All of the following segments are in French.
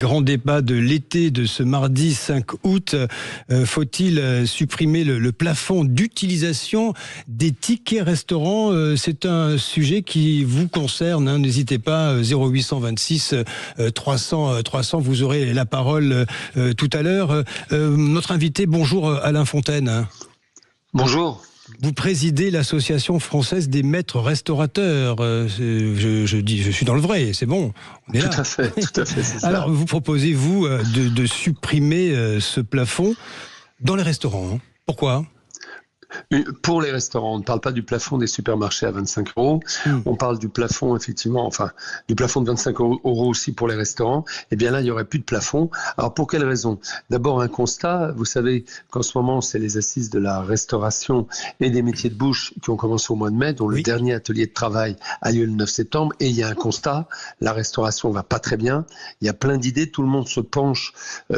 Grand débat de l'été de ce mardi 5 août. Faut-il supprimer le plafond d'utilisation des tickets restaurants? C'est un sujet qui vous concerne. N'hésitez pas, 0826 300 300. Vous aurez la parole tout à l'heure. Notre invité, bonjour Alain Fontaine. Bonjour. Vous présidez l'association française des maîtres restaurateurs. Je suis dans le vrai, c'est bon. On est là. Tout à fait, c'est ça. Alors, vous proposez, vous, de supprimer ce plafond dans les restaurants. Pourquoi ? Pour les restaurants, on ne parle pas du plafond des supermarchés à 25 €. On parle du plafond, effectivement, du plafond de 25 € aussi pour les restaurants. Eh bien là, il n'y aurait plus de plafond. Alors, pour quelle raison ? D'abord, un constat. Vous savez qu'en ce moment, c'est les assises de la restauration et des métiers de bouche qui ont commencé au mois de mai, dont le dernier atelier de travail a lieu le 9 septembre. Et il y a un constat. La restauration ne va pas très bien. Il y a plein d'idées. Tout le monde se penche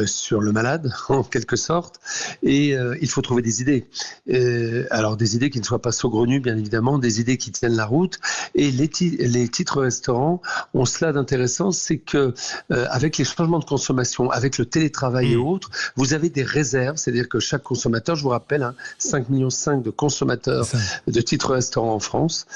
sur le malade, en quelque sorte. Et il faut trouver des idées. Alors des idées qui ne soient pas saugrenues, bien évidemment, des idées qui tiennent la route. Et les titres restaurants ont cela d'intéressant, c'est que avec les changements de consommation, avec le télétravail et autres, vous avez des réserves, c'est-à-dire que chaque consommateur, je vous rappelle, 5,5 millions de consommateurs de titres restaurants en France,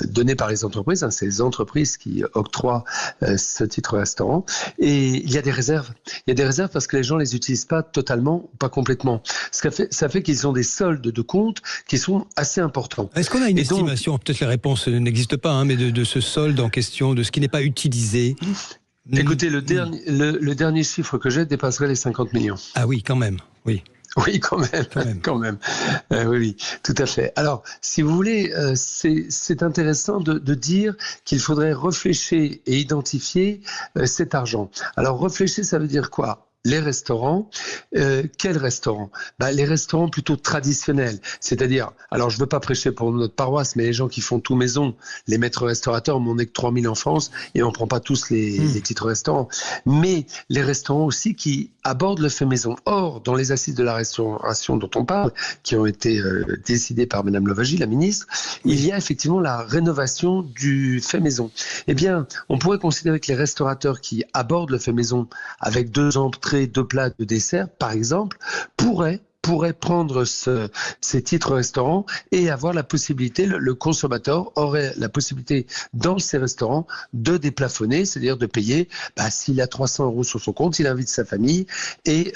donnés par les entreprises, c'est les entreprises qui octroient ce titre restaurant. Et il y a des réserves. Il y a des réserves parce que les gens ne les utilisent pas totalement, pas complètement. Ça fait qu'ils ont des soldes de comptes qui sont assez importants. Est-ce qu'on a une estimation, peut-être la réponse n'existe pas, mais de ce solde en question, de ce qui n'est pas utilisé? Écoutez, le dernier chiffre que j'ai dépasserait les 50 millions. Ah oui, quand même, oui. Oui, quand même. Oui, tout à fait. Alors, si vous voulez, c'est intéressant de dire qu'il faudrait réfléchir et identifier cet argent. Alors, réfléchir, ça veut dire quoi ? Les restaurants, quels restaurants ? Les restaurants plutôt traditionnels, c'est-à-dire, alors je ne veux pas prêcher pour notre paroisse, mais les gens qui font tout maison, les maîtres restaurateurs, on n'est que 3000 en France et on ne prend pas tous les titres restaurants, mais les restaurants aussi qui abordent le fait maison. Or, dans les assises de la restauration dont on parle, qui ont été décidées par Madame Louwagie, la ministre, il y a effectivement la rénovation du fait maison. Eh bien, on pourrait considérer que les restaurateurs qui abordent le fait maison avec 2 entrées, 2 plats, 2 desserts, par exemple, pourraient prendre ces titres restaurants et avoir la possibilité, le consommateur aurait la possibilité dans ces restaurants de déplafonner, c'est-à-dire de payer, s'il a 300 € sur son compte, il invite sa famille et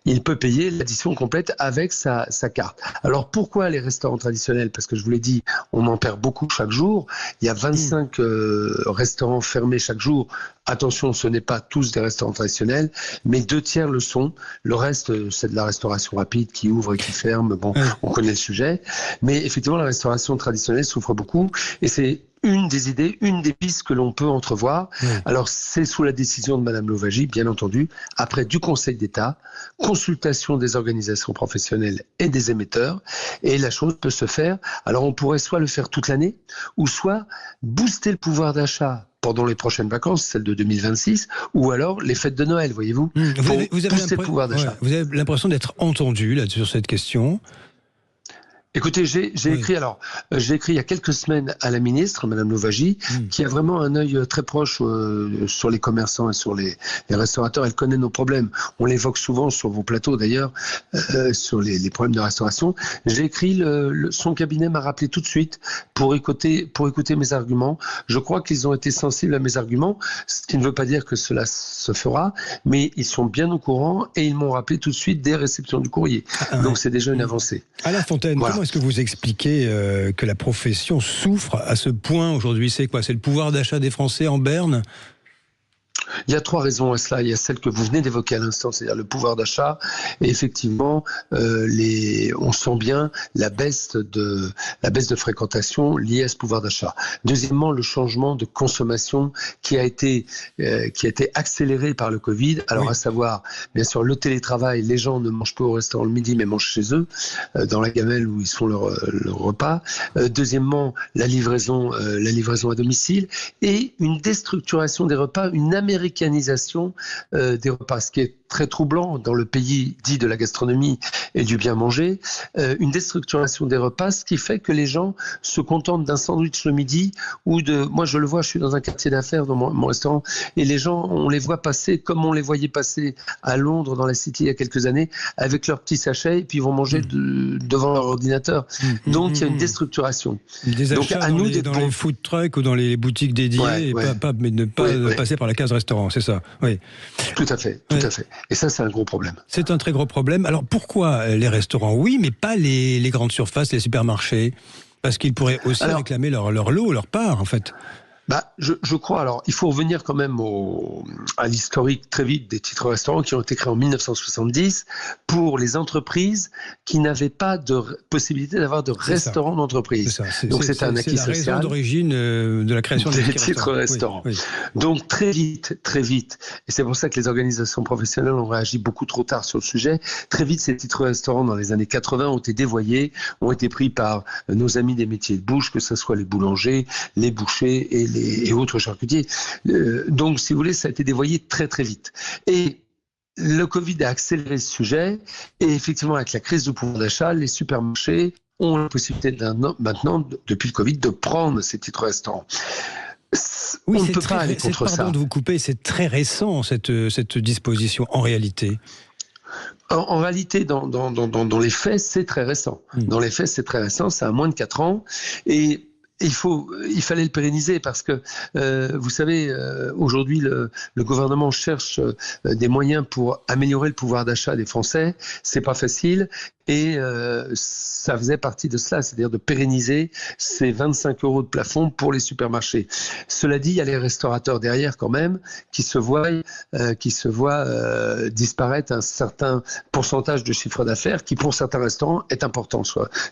il peut payer l'addition complète avec sa carte. Alors pourquoi les restaurants traditionnels ? Parce que je vous l'ai dit, on en perd beaucoup chaque jour. Il y a 25 restaurants fermés chaque jour. Attention, ce n'est pas tous des restaurants traditionnels, mais 2/3 le sont. Le reste, c'est de la restauration rapide qui ouvre et qui ferme. Bon, on connaît le sujet. Mais effectivement, la restauration traditionnelle souffre beaucoup. Et c'est une des idées, une des pistes que l'on peut entrevoir. Alors, c'est sous la décision de Madame Louwagie, bien entendu, après du Conseil d'État, consultation des organisations professionnelles et des émetteurs. Et la chose peut se faire. Alors, on pourrait soit le faire toute l'année, ou soit booster le pouvoir d'achat pendant les prochaines vacances, celles de 2026, ou alors les fêtes de Noël, voyez-vous, vous avez booster le pouvoir d'achat. Vous avez l'impression d'être entendu là, sur cette question ? Écoutez, j'ai écrit il y a quelques semaines à la ministre, Madame Louwagie, qui a vraiment un œil très proche sur les commerçants et sur les restaurateurs. Elle connaît nos problèmes. On l'évoque souvent sur vos plateaux d'ailleurs, sur les problèmes de restauration. J'ai écrit, son cabinet m'a rappelé tout de suite pour écouter mes arguments. Je crois qu'ils ont été sensibles à mes arguments, ce qui ne veut pas dire que cela se fera, mais ils sont bien au courant et ils m'ont rappelé tout de suite des réceptions du courrier. Donc c'est déjà une avancée. Alain Fontaine, comment est-ce que vous expliquez que la profession souffre à ce point aujourd'hui ? C'est quoi ? C'est le pouvoir d'achat des Français en berne ? Il y a 3 raisons à cela. Il y a celle que vous venez d'évoquer à l'instant, c'est-à-dire le pouvoir d'achat. Et effectivement, on sent bien la baisse de fréquentation liée à ce pouvoir d'achat. Deuxièmement, le changement de consommation qui a été accéléré par le Covid. Alors, à savoir, bien sûr, le télétravail. Les gens ne mangent pas au restaurant le midi, mais mangent chez eux, dans la gamelle où ils font leur repas. Deuxièmement, la livraison à domicile et une déstructuration des repas, une américanisation des repas, ce qui est très troublant dans le pays dit de la gastronomie et du bien manger, une déstructuration des repas, ce qui fait que les gens se contentent d'un sandwich le midi ou moi je le vois, je suis dans un quartier d'affaires dans mon restaurant et les gens, on les voit passer comme on les voyait passer à Londres dans la City il y a quelques années avec leurs petits sachets et puis ils vont manger devant leur ordinateur. Donc il y a une déstructuration. Des donc achats dans les food trucks ou dans les boutiques dédiées mais ne pas passer par la case restaurant, c'est ça. Oui. Tout à fait, tout à fait. Et ça, c'est un gros problème. C'est un très gros problème. Alors pourquoi les restaurants, oui, mais pas les grandes surfaces, les supermarchés? Parce qu'ils pourraient aussi réclamer leur lot, leur part, en fait. Je crois, alors, il faut revenir quand même à l'historique très vite des titres restaurants qui ont été créés en 1970 pour les entreprises qui n'avaient pas de possibilité d'avoir de restaurant d'entreprise. Donc c'était un acquis social. C'est la raison d'origine de la création des titres restaurants. Oui. Donc très vite, et c'est pour ça que les organisations professionnelles ont réagi beaucoup trop tard sur le sujet, très vite ces titres restaurants dans les années 80 ont été dévoyés, ont été pris par nos amis des métiers de bouche, que ce soit les boulangers, les bouchers et autres charcutiers. Donc, si vous voulez, ça a été dévoyé très très vite. Et le Covid a accéléré ce sujet. Et effectivement, avec la crise du pouvoir d'achat, les supermarchés ont la possibilité maintenant, depuis le Covid, de prendre ces titres restaurants. Oui, on ne peut pas aller contre ça. Pardon de vous couper, c'est très récent cette disposition en réalité. En réalité, dans les faits, c'est très récent. Dans les faits, c'est très récent, ça a moins de 4 ans. Et il fallait le pérenniser parce que, vous savez, aujourd'hui, le gouvernement cherche des moyens pour améliorer le pouvoir d'achat des Français. C'est pas facile. Et ça faisait partie de cela, c'est-à-dire de pérenniser ces 25 € de plafond pour les supermarchés. Cela dit, il y a les restaurateurs derrière quand même qui se voient disparaître un certain pourcentage de chiffre d'affaires qui, pour certains restaurants, est important,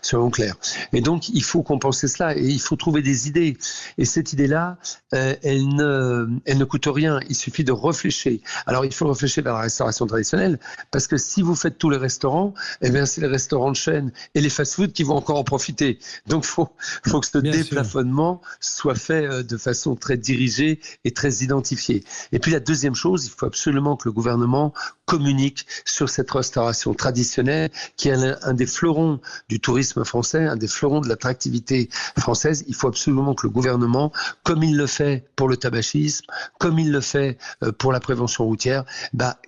soyons clairs. Et donc, il faut compenser cela et il faut trouver des idées. Et cette idée-là, elle ne coûte rien. Il suffit de réfléchir. Alors, il faut réfléchir vers la restauration traditionnelle parce que si vous faites tous les restaurants, eh bien, c'est les restaurants de chaîne et les fast-food qui vont encore en profiter. Donc, faut que ce déplafonnement soit fait de façon très dirigée et très identifiée. Et puis, la deuxième chose, il faut absolument que le gouvernement communique sur cette restauration traditionnelle qui est un des fleurons du tourisme français, un des fleurons de l'attractivité française. Il faut absolument que le gouvernement, comme il le fait pour le tabagisme, comme il le fait pour la prévention routière,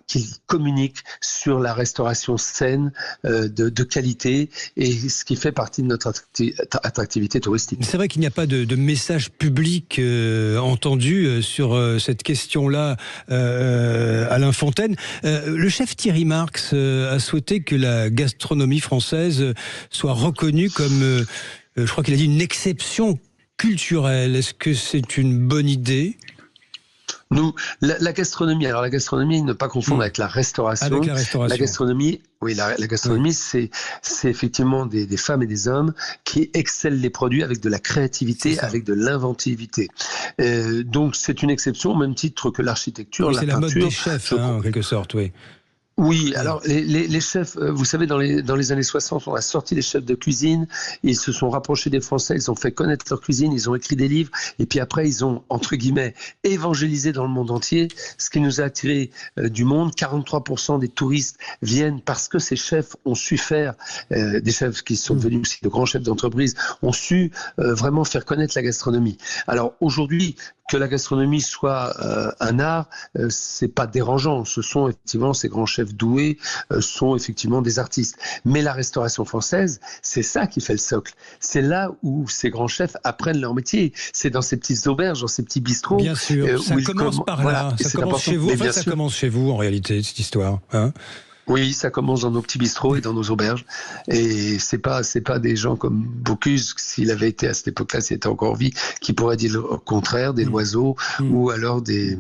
qu'il communique sur la restauration saine, de qualité, et ce qui fait partie de notre attractivité touristique. C'est vrai qu'il n'y a pas de message public entendu sur cette question-là, Alain Fontaine. Le chef Thierry Marx a souhaité que la gastronomie française soit reconnue comme, je crois qu'il a dit, une exception culturelle. Est-ce que c'est une bonne idée ? Nous, la gastronomie, ne pas confondre avec la restauration. Avec la restauration. La gastronomie, oui, la gastronomie, c'est effectivement des femmes et des hommes qui excellent les produits avec de la créativité, avec de l'inventivité. Donc, c'est une exception au même titre que l'architecture, la peinture. C'est la mode des chefs, en quelque sorte, oui. Oui, alors les chefs, vous savez, dans les années 60, on a sorti les chefs de cuisine, ils se sont rapprochés des Français, ils ont fait connaître leur cuisine, ils ont écrit des livres, et puis après ils ont, entre guillemets, évangélisé dans le monde entier, ce qui nous a attiré du monde. 43% des touristes viennent parce que ces chefs ont su faire, des chefs qui sont devenus aussi de grands chefs d'entreprise, ont su vraiment faire connaître la gastronomie. Alors aujourd'hui, que la gastronomie soit un art, c'est pas dérangeant. Ce sont effectivement ces grands chefs doués, sont effectivement des artistes. Mais la restauration française, c'est ça qui fait le socle. C'est là où ces grands chefs apprennent leur métier. C'est dans ces petites auberges, dans ces petits bistrots. Bien sûr, ça commence par là. Voilà, ça commence chez vous. En fait, ça commence chez vous en réalité, cette histoire. Hein ? Oui, ça commence dans nos petits bistrots et dans nos auberges. Et c'est pas des gens comme Bocuse, s'il avait été à cette époque-là, s'il était encore en vie, qui pourraient dire le contraire, des loiseaux ou alors des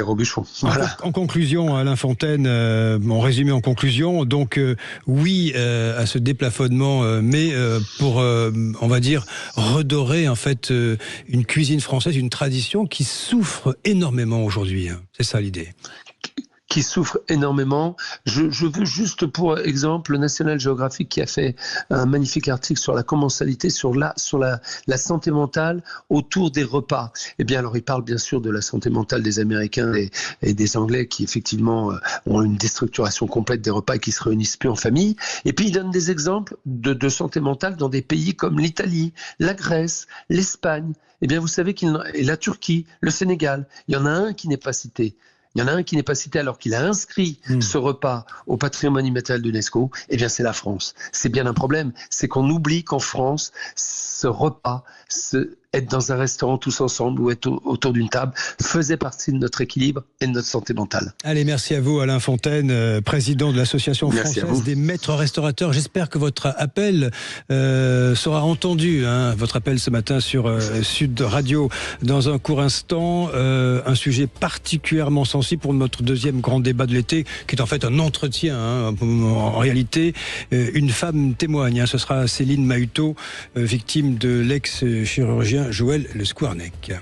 robuchons. Voilà. En conclusion, Alain Fontaine, en résumé en conclusion, donc oui à ce déplafonnement, mais pour, on va dire, redorer en fait une cuisine française, une tradition qui souffre énormément aujourd'hui. Hein. C'est ça l'idée. qui souffrent énormément. Je veux juste pour exemple le National Geographic qui a fait un magnifique article sur la commensalité, sur la santé mentale autour des repas. Eh bien alors il parle bien sûr de la santé mentale des Américains et des Anglais qui effectivement ont une déstructuration complète des repas et qui se réunissent plus en famille. Et puis il donne des exemples de santé mentale dans des pays comme l'Italie, la Grèce, l'Espagne. Eh bien vous savez et la Turquie, le Sénégal, il y en a un qui n'est pas cité. Il y en a un qui n'est pas cité alors qu'il a inscrit ce repas au patrimoine immatériel de l'UNESCO. Eh bien, c'est la France. C'est bien un problème. C'est qu'on oublie qu'en France, ce repas, être dans un restaurant tous ensemble ou être autour d'une table faisait partie de notre équilibre et de notre santé mentale. Allez, merci à vous Alain Fontaine, président de l'Association française des maîtres restaurateurs. J'espère que votre appel sera entendu, votre appel ce matin sur Sud Radio. Dans un court instant, un sujet particulièrement sensible pour notre deuxième grand débat de l'été, qui est en fait un entretien. En réalité, une femme témoigne. Ce sera Céline Mahutot, victime de l'ex-chirurgien Joël Le Squarnec.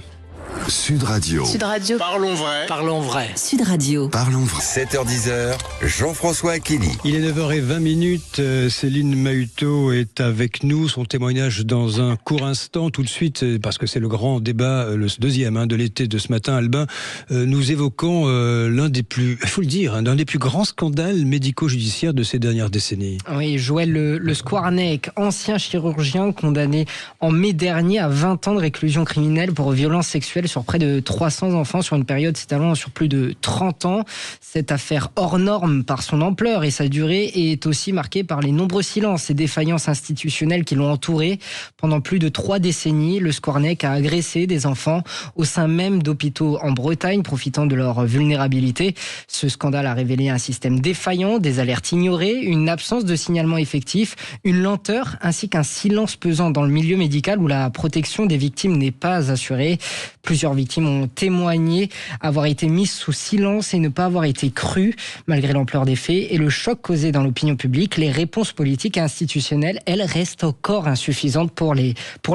Sud Radio. Sud Radio. Parlons vrai. Parlons vrai. Sud Radio. Parlons vrai. 7h10, Jean-François Aquili. Il est 9h20. Céline Mahutot est avec nous. Son témoignage dans un court instant. Tout de suite, parce que c'est le grand débat, le deuxième de l'été de ce matin, Albin. Nous évoquons l'un des plus, il faut le dire, l'un des plus grands scandales médico-judiciaires de ces dernières décennies. Oui, Joël Le Squarnec, ancien chirurgien condamné en mai dernier à 20 ans de réclusion criminelle pour violences sexuelles sur près de 300 enfants sur une période s'étalant sur plus de 30 ans. Cette affaire hors norme par son ampleur et sa durée est aussi marquée par les nombreux silences et défaillances institutionnelles qui l'ont entouré. Pendant plus de 3 décennies, Le Squarnec a agressé des enfants au sein même d'hôpitaux en Bretagne, profitant de leur vulnérabilité. Ce scandale a révélé un système défaillant, des alertes ignorées, une absence de signalement effectif, une lenteur ainsi qu'un silence pesant dans le milieu médical où la protection des victimes n'est pas assurée. Plusieurs victimes ont témoigné avoir été mises sous silence et ne pas avoir été crues malgré l'ampleur des faits et le choc causé dans l'opinion publique. Les réponses politiques et institutionnelles, elles, restent encore insuffisantes pour les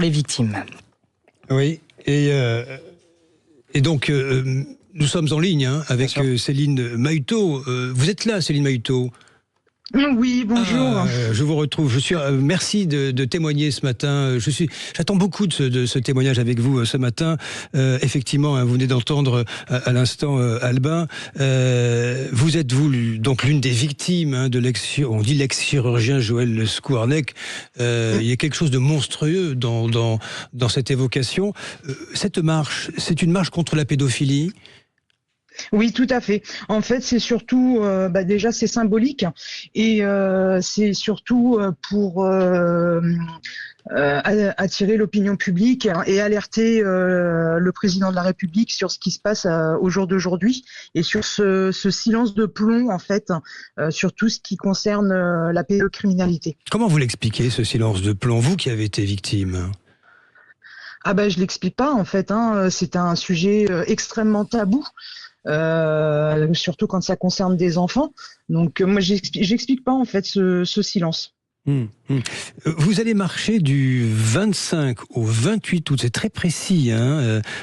victimes. Oui, et donc nous sommes en ligne avec Céline Mahutot. Vous êtes là, Céline Mahutot? Oui, bonjour. Je vous retrouve. Merci de témoigner ce matin. J'attends beaucoup de ce témoignage avec vous ce matin. Effectivement, vous venez d'entendre à l'instant Albin. Vous êtes donc l'une des victimes de l'ex-chirurgien Joël Le Squarnec. Il y a quelque chose de monstrueux dans cette évocation. Cette marche, c'est une marche contre la pédophilie. Oui, tout à fait. En fait, c'est surtout, déjà, c'est symbolique et c'est surtout pour attirer l'opinion publique et alerter le président de la République sur ce qui se passe au jour d'aujourd'hui et sur ce silence de plomb, en fait, sur tout ce qui concerne la pédocriminalité. Comment vous l'expliquez, ce silence de plomb, vous qui avez été victime ? Je l'explique pas, en fait. C'est un sujet extrêmement tabou. Surtout quand ça concerne des enfants. Donc moi j'explique pas en fait ce silence. Vous allez marcher du 25 au 28 août, c'est très précis.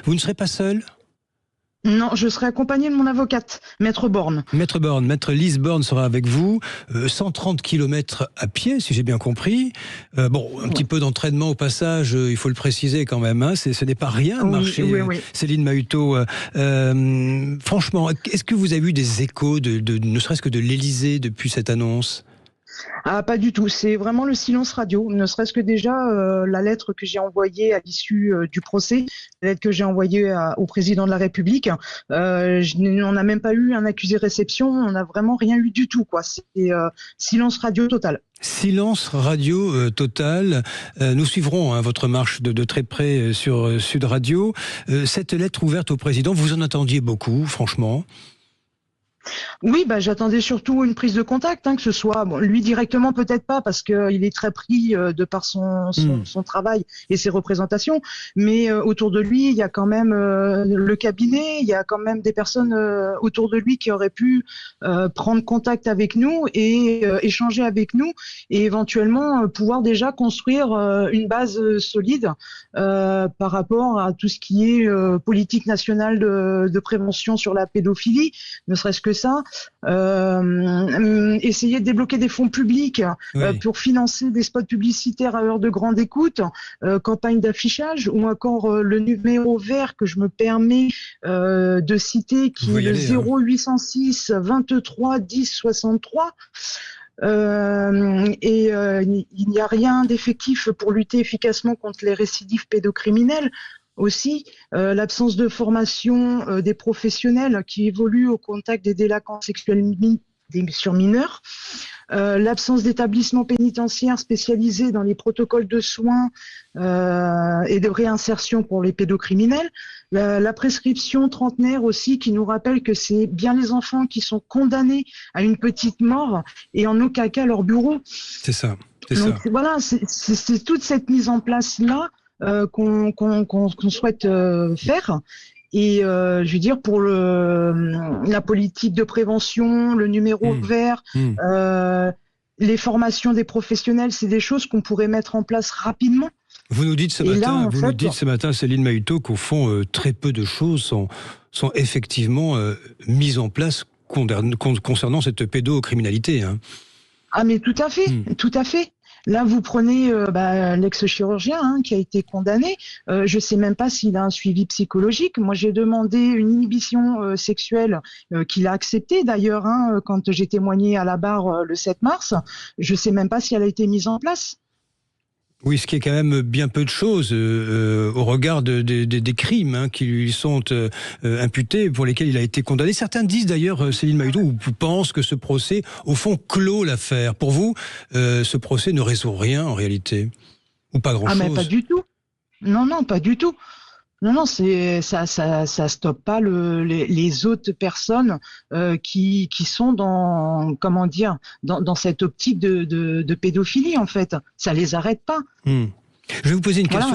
Vous ne serez pas seul ? Non, je serai accompagnée de mon avocate, Maître Borne. Maître Lise Borne sera avec vous. 130 km à pied, si j'ai bien compris. Un petit peu d'entraînement au passage, il faut le préciser quand même. Ce n'est pas rien de marcher, oui. Céline Mahutot. Franchement, est-ce que vous avez eu des échos, ne serait-ce que de l'Élysée depuis cette annonce ? Pas du tout, c'est vraiment le silence radio, ne serait-ce que déjà la lettre que j'ai envoyée à l'issue du procès, la lettre que j'ai envoyée au président de la République, on n'a même pas eu un accusé réception, on n'a vraiment rien eu du tout, quoi. C'est silence radio total. Silence radio total. Nous suivrons votre marche de très près sur Sud Radio. Cette lettre ouverte au président, vous en attendiez beaucoup, franchement ? Oui, j'attendais surtout une prise de contact, que ce soit lui directement peut-être pas parce qu'il est très pris de par son travail et ses représentations, mais autour de lui il y a quand même le cabinet, il y a quand même des personnes autour de lui qui auraient pu prendre contact avec nous et échanger avec nous et éventuellement pouvoir déjà construire une base solide par rapport à tout ce qui est politique nationale de prévention sur la pédophilie, ne serait-ce que ça, essayer de débloquer des fonds publics pour financer des spots publicitaires à heure de grande écoute, campagne d'affichage, ou encore le numéro vert que je me permets de citer, qui est le 0806 23 10 63. Il n'y a rien d'effectif pour lutter efficacement contre les récidives pédocriminels. Aussi, l'absence de formation des professionnels qui évoluent au contact des délinquants sexuels sur mineurs, l'absence d'établissements pénitentiaires spécialisés dans les protocoles de soins et de réinsertion pour les pédocriminels, la prescription trentenaire aussi qui nous rappelle que c'est bien les enfants qui sont condamnés à une petite mort et en aucun cas leur bourreau. C'est ça. Donc voilà, c'est toute cette mise en place-là qu'on souhaite faire. Et je veux dire, pour la politique de prévention, le numéro vert, les formations des professionnels, c'est des choses qu'on pourrait mettre en place rapidement. Vous nous dites ce matin, Céline Mahutot, qu'au fond, très peu de choses sont effectivement mises en place concernant cette pédocriminalité. Hein. Ah mais tout à fait, tout à fait. Là, vous prenez l'ex-chirurgien qui a été condamné. Je sais même pas s'il a un suivi psychologique. Moi, j'ai demandé une inhibition sexuelle qu'il a acceptée d'ailleurs quand j'ai témoigné à la barre le 7 mars. Je sais même pas si elle a été mise en place. Oui, ce qui est quand même bien peu de choses au regard des crimes qui lui sont imputés, pour lesquels il a été condamné. Certains disent d'ailleurs, Céline Mahutot, ou pensent que ce procès, au fond, clôt l'affaire. Pour vous, ce procès ne résout rien en réalité, ou pas grand-chose? Ah mais pas du tout. Non, pas du tout. Non, ça stoppe pas les autres personnes qui sont dans cette optique de pédophilie en fait. Ça les arrête pas. Je vais vous poser une question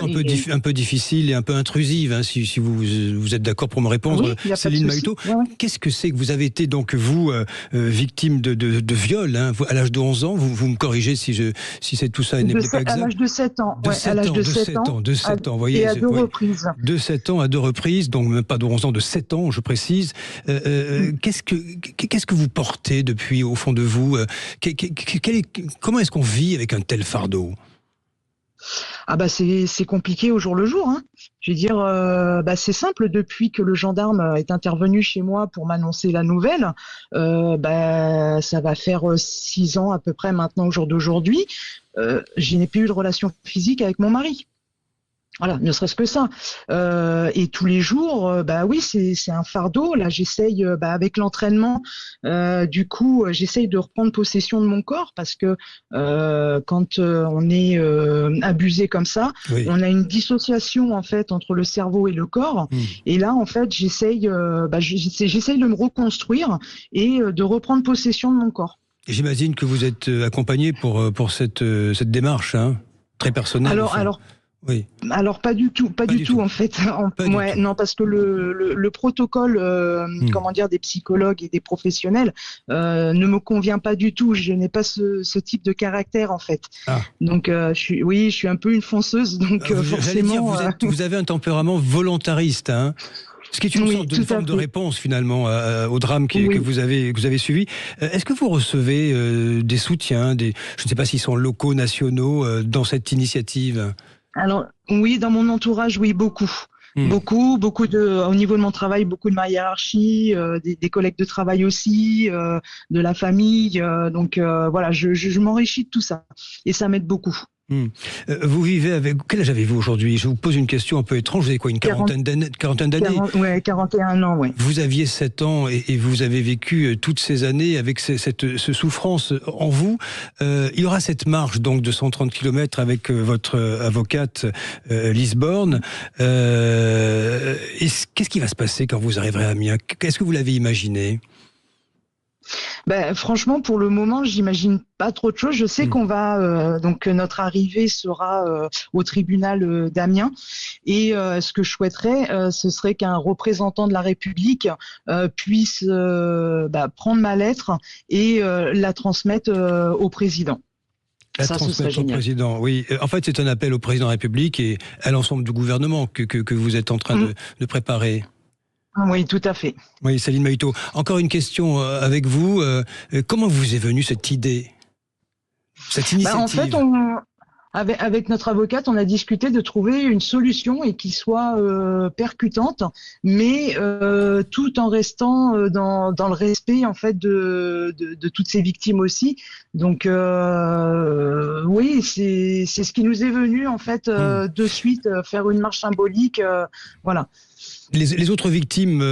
un peu difficile et un peu intrusive, si vous êtes d'accord pour me répondre, Céline Mahutot. Qu'est-ce que c'est que vous avez été, donc, vous, victime de viol, à l'âge de 11 ans, vous me corrigez si c'est tout ça n'est pas exact. À l'âge de 7 ans. De 7 ans, vous voyez. Et à 2 reprises. De 7 ans à 2 reprises, donc même pas de 11 ans, de 7 ans, je précise. Qu'est-ce que vous portez depuis, au fond de vous? Comment est-ce qu'on vit avec un tel fardeau? Ah bah c'est compliqué au jour le jour. Je veux dire, c'est simple. Depuis que le gendarme est intervenu chez moi pour m'annoncer la nouvelle, ça va faire 6 ans à peu près maintenant au jour d'aujourd'hui. Je n'ai plus eu de relation physique avec mon mari. Voilà, ne serait-ce que ça. Et tous les jours, oui, c'est un fardeau. Là, j'essaye, avec l'entraînement, j'essaye de reprendre possession de mon corps parce que quand on est abusé comme ça, on a une dissociation en fait entre le cerveau et le corps. Et là, en fait, j'essaye de me reconstruire et de reprendre possession de mon corps. J'imagine que vous êtes accompagné pour cette démarche, très personnelle. Oui. Alors pas du tout en fait. Non, parce que le protocole des psychologues et des professionnels ne me convient pas du tout. Je n'ai pas ce type de caractère en fait. Donc je suis un peu une fonceuse, donc forcément. Dire, vous avez un tempérament volontariste, ce qui est une sorte de forme de réponse finalement au drame que vous avez suivi. Est-ce que vous recevez des soutiens, je ne sais pas s'ils sont locaux, nationaux, dans cette initiative? Alors oui, dans mon entourage, oui, beaucoup. Beaucoup au niveau de mon travail, beaucoup de ma hiérarchie, des collègues de travail aussi, de la famille. Donc voilà, je m'enrichis de tout ça et ça m'aide beaucoup. Vous vivez avec... Quel âge avez-vous aujourd'hui? Je vous pose une question un peu étrange. Vous avez quoi, une quarantaine d'années? 41 ans, oui. Vous aviez 7 ans et vous avez vécu toutes ces années avec cette souffrance en vous. Il y aura cette marche donc de 130 km avec votre avocate Lise Borne. Qu'est-ce qui va se passer quand vous arriverez à Amiens? Qu'est-ce que vous l'avez imaginé? Franchement, pour le moment, j'imagine pas trop de choses. Je sais qu'on va notre arrivée sera au tribunal d'Amiens et ce que je souhaiterais, ce serait qu'un représentant de la République puisse prendre ma lettre et la transmettre au président. Ce serait génial. Au président, oui. En fait, c'est un appel au président de la République et à l'ensemble du gouvernement que vous êtes en train de préparer. Oui, tout à fait. Oui, Céline Mahutot. Encore une question avec vous. Comment vous est venue cette idée, cette initiative? En fait, avec notre avocate, on a discuté de trouver une solution et qui soit percutante, mais tout en restant dans le respect en fait de toutes ces victimes aussi. Donc oui, c'est ce qui nous est venu en fait de suite faire une marche symbolique, voilà. Les autres victimes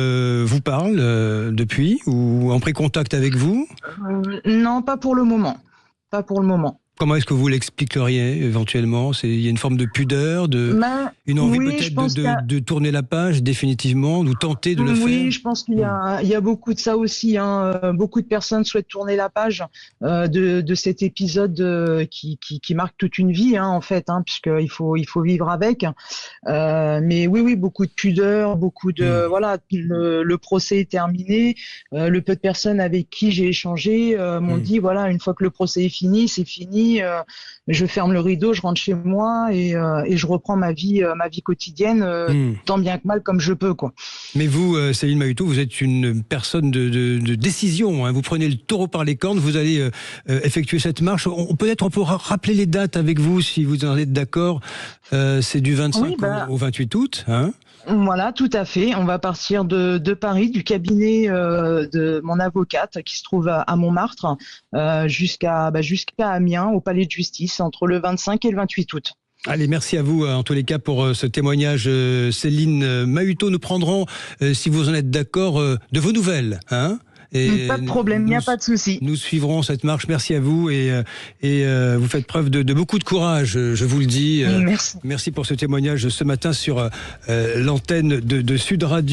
vous parlent depuis ou en pré-contact avec vous? Non, pas pour le moment. Pas pour le moment. Comment est-ce que vous l'expliqueriez éventuellement? Il y a une forme de pudeur, une envie peut-être de tourner la page définitivement, ou tenter de le faire? Oui, je pense qu'il y a beaucoup de ça aussi. Beaucoup de personnes souhaitent tourner la page de cet épisode qui marque toute une vie en fait, puisqu'il faut vivre avec. Mais oui, beaucoup de pudeur, beaucoup de voilà. Le procès est terminé. Le peu de personnes avec qui j'ai échangé m'ont dit voilà, une fois que le procès est fini, c'est fini. Je ferme le rideau, je rentre chez moi et je reprends ma vie quotidienne, tant bien que mal comme je peux, quoi. Mais vous, Céline Mahutot, vous êtes une personne de décision. Vous prenez le taureau par les cornes, vous allez effectuer cette marche. Peut-être on peut rappeler les dates avec vous si vous en êtes d'accord. C'est du 25 au 28 août. Voilà, tout à fait. On va partir de Paris, du cabinet de mon avocate qui se trouve à Montmartre, jusqu'à Amiens, au palais de justice, entre le 25 et le 28 août. Allez, merci à vous en tous les cas pour ce témoignage, Céline Mahutot. Nous prendrons, si vous en êtes d'accord, de vos nouvelles. Et pas de problème, il n'y a pas de souci. Nous suivrons cette marche. Merci à vous et vous faites preuve de beaucoup de courage, je vous le dis. Merci. Merci pour ce témoignage ce matin sur l'antenne de Sud Radio.